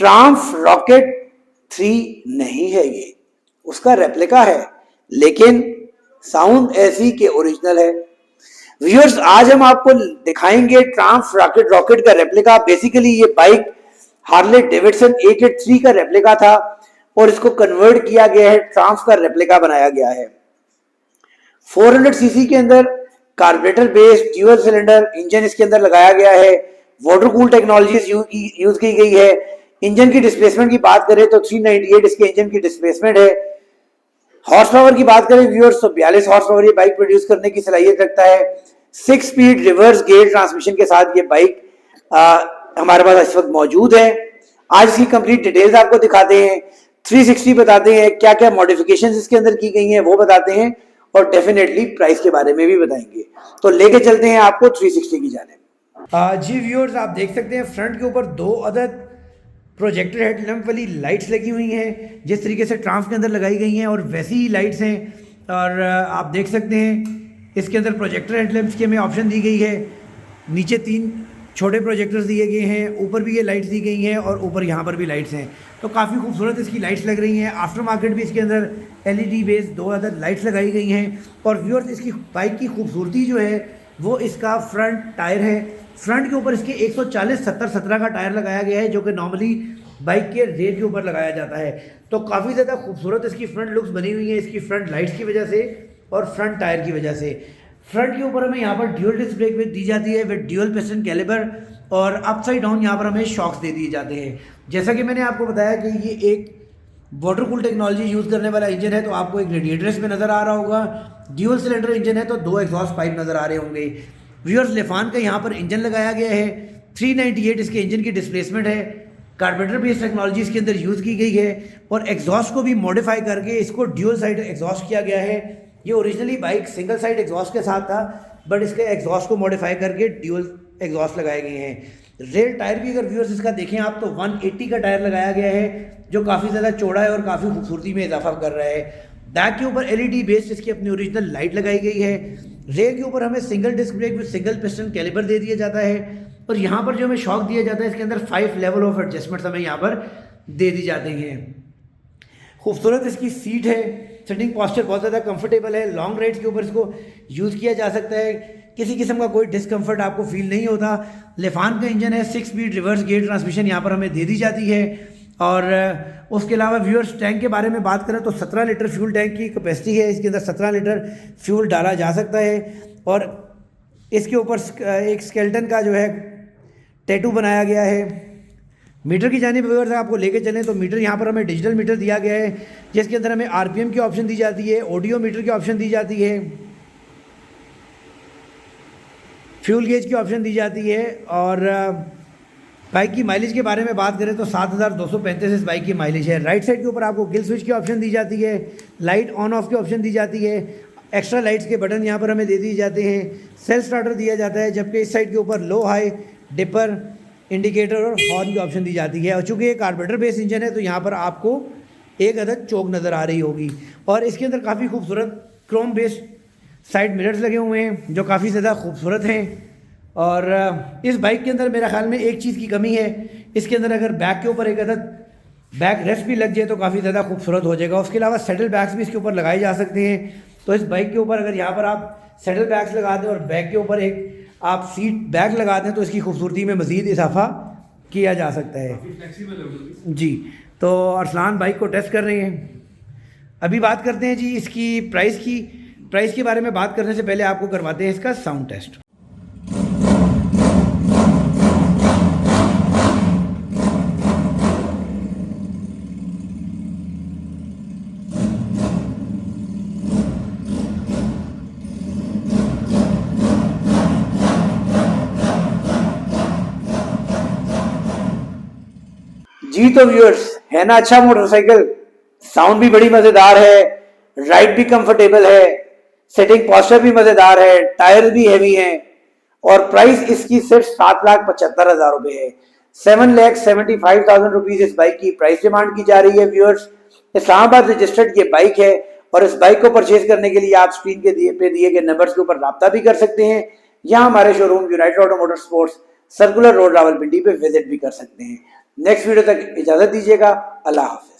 ट्राम्फ rocket 3 नहीं है, ये उसका रेप्लिका है, लेकिन साउंड ऐसी के ओरिजिनल है। व्यूअर्स, आज हम आपको दिखाएंगे ट्राम्फ रॉकेट का रेप्लिका। बेसिकली ये बाइक हार्ले डेविडसन 883 का रेप्लिका था और इसको कन्वर्ट किया गया है, ट्राम्फ का रेप्लिका बनाया गया है। 400 सीसी के अंदर carburettor based dual cylinder engine इसके अंदर लगाया गया है। वाटर कूल टेक्नोलॉजीज यूज की गई है। इंजन की डिस्प्लेसमेंट की बात करें तो 398 इसके इंजन की डिस्प्लेसमेंट है। हॉर्स पावर की बात करें व्यूअर्स तो 42 हॉर्स पावर ये बाइक प्रोड्यूस करने की सलाहियत रखता है। 6 स्पीड रिवर्स गियर ट्रांसमिशन के साथ ये बाइक हमारे पास इस वक्त मौजूद है। आज इसकी कंप्लीट डिटेल्स आपको दिखाते हैं, 360 बताते हैं, क्या क्या मॉडिफिकेशंस इसके अंदर की गई हैं वो बताते हैं और डेफिनेटली प्राइस के बारे में भी बताएंगे। तो लेके चलते हैं आपको 360 की जानिब। जी व्यूअर्स, आप देख सकते हैं फ्रंट के ऊपर 2 अदद प्रोजेक्टर हेडलैम्प वाली लाइट्स लगी हुई हैं, जिस तरीके से ट्रांस के अंदर लगाई गई हैं और वैसी ही लाइट्स हैं। और आप देख सकते हैं इसके अंदर प्रोजेक्टर हेडलैम्प्स की हमें ऑप्शन दी गई है। नीचे 3 छोटे प्रोजेक्टर्स दिए गए हैं, ऊपर भी ये लाइट्स दी गई हैं और ऊपर यहाँ पर भी लाइट्स हैं। तो काफ़ी खूबसूरत इसकी लाइट्स लग रही हैं। आफ्टर मार्केट भी इसके अंदर LED बेस्ड 2 अदद लाइट्स लगाई गई हैं। और व्यूअर्स, इसकी बाइक की खूबसूरती जो है वो इसका फ्रंट टायर है। फ्रंट के ऊपर इसके 140/70/17 का टायर लगाया गया है, जो कि नॉर्मली बाइक के रेयर के ऊपर लगाया जाता है। तो काफ़ी ज़्यादा खूबसूरत इसकी फ्रंट लुक्स बनी हुई है इसकी फ्रंट लाइट्स की वजह से और फ्रंट टायर की वजह से। फ्रंट के ऊपर हमें यहाँ पर ड्यूअल डिस्क ब्रेक दी जाती है विद ड्यूअल पिस्टन कैलिबर और अपसाइड डाउन यहाँ पर हमें शॉक्स दे दिए जाते हैं। जैसा कि मैंने आपको बताया कि ये एक वाटर कूल टेक्नोलॉजी यूज़ करने वाला इंजन है, तो आपको एक रेडिएटर इसमें नज़र आ रहा होगा। ड्यूअल सिलेंडर इंजन है तो 2 एग्जॉस्ट पाइप नज़र आ रहे होंगे। व्यूअर्स, लेफान का यहाँ पर इंजन लगाया गया है। 398 इसके इंजन की डिस्प्लेसमेंट है। कार्बोरेटर बेस्ड टेक्नोलॉजी इसके अंदर यूज़ की गई है और एग्जॉस्ट को भी मॉडिफाई करके इसको ड्यूअल साइड एग्जॉस्ट किया गया है। ये originally bike single side exhaust के साथ था, बट इसके एग्जॉस्ट को मॉडिफाई करके ड्यूअल एग्जॉस्ट लगाए गए हैं। रेयर टायर भी अगर व्यूअर्स इसका देखें आप तो 180 का टायर लगाया गया है, जो काफ़ी ज़्यादा चौड़ा है और काफ़ी खूबसूरती में इजाफा कर रहा है। बैक के ऊपर LED बेस्ड इसकी अपनी ओरिजिनल लाइट लगाई गई है। रेयर के ऊपर हमें single disc brake with single piston caliper दे दिया जाता है और यहाँ पर जो हमें शॉक दिया जाता है इसके अंदर 5 लेवल ऑफ एडजस्टमेंट्स हमें यहाँ पर दे दी जाते हैं। खूबसूरत इसकी सीट है, सिटिंग पॉस्चर बहुत ज़्यादा कंफर्टेबल है। लॉन्ग राइड्स के ऊपर इसको यूज़ किया जा सकता है, किसी किस्म का कोई डिस्कम्फर्ट आपको फील नहीं होता। लेफान का इंजन है, 6 स्पीड रिवर्स गियर ट्रांसमिशन यहाँ पर हमें दे दी जाती है। और उसके अलावा व्यूअर्स, टैंक के बारे में बात करें तो 17 लीटर फ्यूल टैंक की कैपेसिटी है। इसके अंदर 17 लीटर फ्यूल डाला जा सकता है और इसके ऊपर एक स्केलेटन का जो है टैटू बनाया गया है। मीटर की जानिब व्यूअर्स आपको लेके चलें तो मीटर यहाँ पर हमें डिजिटल मीटर दिया गया है, जिसके अंदर हमें RPM की ऑप्शन दी जाती है, ऑडियो मीटर की ऑप्शन दी जाती है, फ्यूल गेज की ऑप्शन दी जाती है। और बाइक की माइलेज के बारे में बात करें तो 7235 इस बाइक की माइलेज है। राइट साइड के ऊपर आपको किल स्विच की ऑप्शन दी जाती है, लाइट ऑन ऑफ की ऑप्शन दी जाती है, एक्स्ट्रा लाइट्स के बटन यहाँ पर हमें दे दिए जाते हैं, सेल्फ स्टार्टर दिया जाता है, जबकि इस साइड के ऊपर लो हाई डिपर इंडिकेटर और हॉर्न की ऑप्शन दी जाती है। और चूँकि ये कार्बोरेटर बेस्ड इंजन है तो यहाँ पर आपको एक अदद चोक नज़र आ रही होगी। और इसके अंदर काफ़ी खूबसूरत क्रोम बेस्ड साइड मिरर्स लगे हुए हैं जो काफ़ी ज़्यादा खूबसूरत हैं। और इस बाइक के अंदर मेरा ख्याल में एक चीज़ की कमी है, इसके अंदर अगर बैक के ऊपर एक अदद बैक रेस्ट भी लग जाए तो काफ़ी ज़्यादा खूबसूरत हो जाएगा। उसके अलावा सेटल बैग्स भी इसके ऊपर लगाए जा सकते हैं। तो इस बाइक के ऊपर अगर यहाँ पर आप सेटल बैग्स लगा दें और बैक के ऊपर एक आप सीट बैग लगा दें तो इसकी खूबसूरती में मज़ीद इजाफा किया जा सकता है जी। तो अरसलान बाइक को टेस्ट कर रहे हैं। अभी बात करते हैं जी इसकी प्राइस के बारे में बात करने से पहले आपको करवाते हैं इसका साउंड टेस्ट। जी तो व्यूअर्स, है ना अच्छा मोटरसाइकिल, साउंड भी बड़ी मजेदार है, राइड भी कंफर्टेबल है, सेटिंग पॉस्चर भी मजेदार है, टायर भी हैवी हैं और प्राइस इसकी सिर्फ 7,75,000 रुपए है। 7,75,000 रुपीज इस बाइक की प्राइस डिमांड की जा रही है। व्यूअर्स, इस्लामाबाद रजिस्टर्ड ये बाइक है और इस बाइक को परचेज करने के लिए आप स्क्रीन के दिए गए नंबर्स के ऊपर राब्ता भी कर सकते हैं या हमारे showroom United auto motor sports circular road Rawalpindi पे विजिट भी कर सकते हैं। नेक्स्ट वीडियो तक इजाजत दीजिएगा। अल्लाह हाफिज।